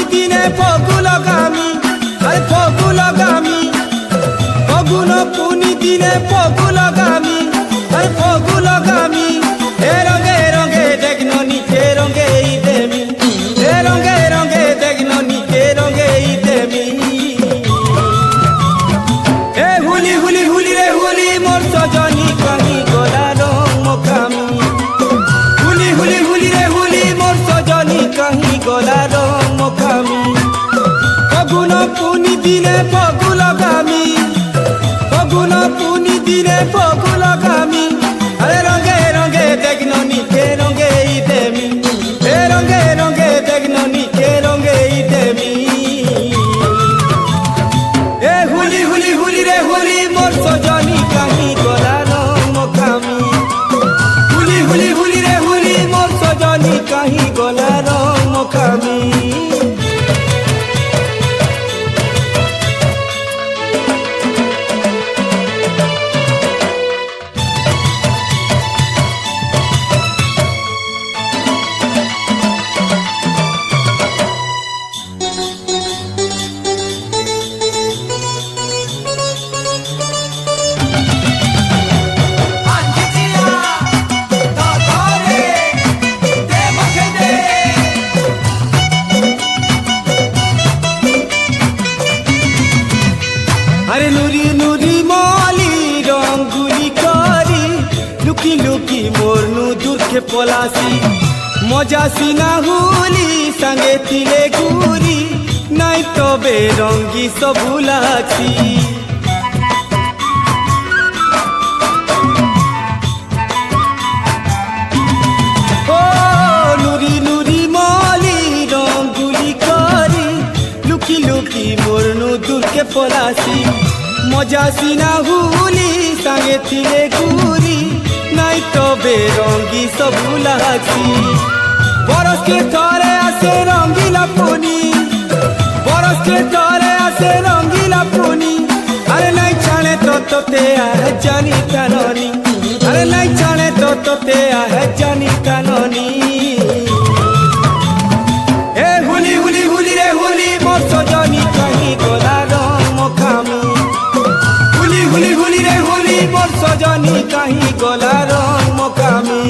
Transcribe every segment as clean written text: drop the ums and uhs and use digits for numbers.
পুনি দিনে ফগু লগামি আরে ফগু লগামি ফগুন পুনি দিনে ফগু লগামি আরে ফগু লগামি এ রঙে রঙে দেখনো নিচে রঙে দেমি এ রঙে রঙে দেখনো নিচে রঙে দেমি এ হুলি হুলি হুলি রে হুলি মোর সজনী কাহি গলা রং মকামি হুলি হুলি হুলি রে হুলি মোর সজনী কাহি গলা রং মকামি ফগুন পুনি দিনে ফগু লগামি ফগুন পুনি দিনে ফগু লগামি আরে রঙে রঙে দেখনো নিচে রঙে দেমি এ রঙে রঙে দেখনো নিচে রঙে দেমি এ হুলি হুলি হুলি রে হুলি মোর সজনী কাহি গলা রং মকামি হুলি হুলি হুলি রে হুলি মোর সজনী কাহি গলা রং মকামি আরে নুরি নুরি মলি রঙ্গুলি করি লুকি লুকি মোর নুদুরকে পলাসি মজা সিনা হুলি সঙ্গে তিলে গুরি নাই তবে রঙ্গি সবুলাছি ও নুরি নুরি মলি রঙ্গুলি করি লুকি লুকি মোর নুদুরকে পলাসি মজা সিনা হুলি সঙ্গে তিলে গুরি নাই তবে রঙ্গি সবুলাছি বরসকে থরে আসে রঙ্গিলা পুনি বরসকে থরে আসে রঙ্গিলা পুনি আরে নাই ছাড়ে তো তোতে আহ জানি কাননি আরে নাই ছাড়ে তো তোতে আহ জানি কাননি এ হুলি হুলি হুলি রে হুলি মোর সজনী কাহি গলা রং মকামি হুলি হুলি হুলি রে হুলি মোর সজনী কাহি গলা রং মকামি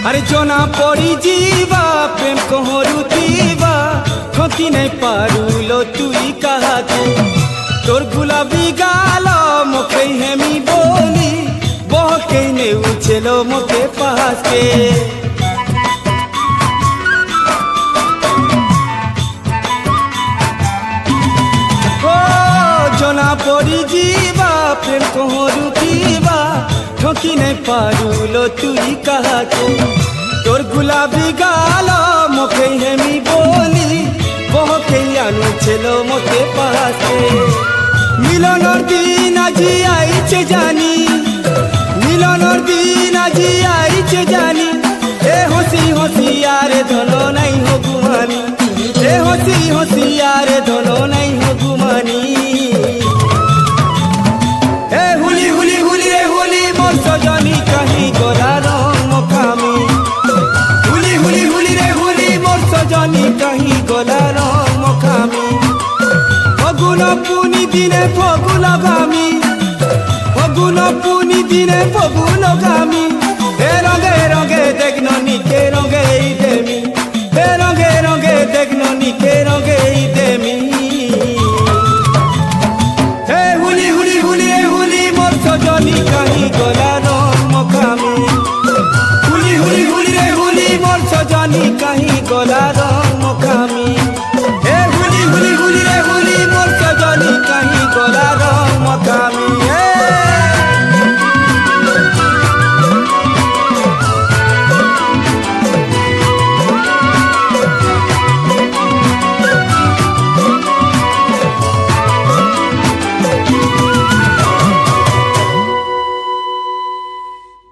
আরে জনা পড়ি ଯିବା প্রেম কহরুতিবা ঠকি নাই পারুলো তুই কাহাকে তোর গুলাবি গাল মুখে হেমি বলি বহকে নেউছিল মুখে পাহাকে ও জনা পড়ি ଯିବା প্রেম কহরুতিবা ঠকি নাই পারুলো তুই কাহাকে তোর গুলাবি গাল মুখে হেমি বলি বহকে আনুছিল মতে পাশে মিলনর দিন আজি আইছে জানি মিলনর দিন আজি আইছে জানি এ হসি হসিয়ারে ধন নাই হো গুমানি এ হসি হসিয়ারে ধন নাই হো গুমানি এ হুলি হুলি হুলি রে হুলি মোর সজনী কাহি গলা রং মকামি হুলি হুলি হুলি রে হুলি মোর সজনী কাহি গলা রং মকামি ফগুন পুনি দিনে ফগু লগামি ফগুন পুনি দিনে ফগু লগামি এ রঙে রঙে দেখনো নিচে রঙে দেমি এ রঙে রঙে দেখনো নিচে রঙে দেমি এ হুলি হুলি হুলি রে হুলি মোর সজনী কাহি গলা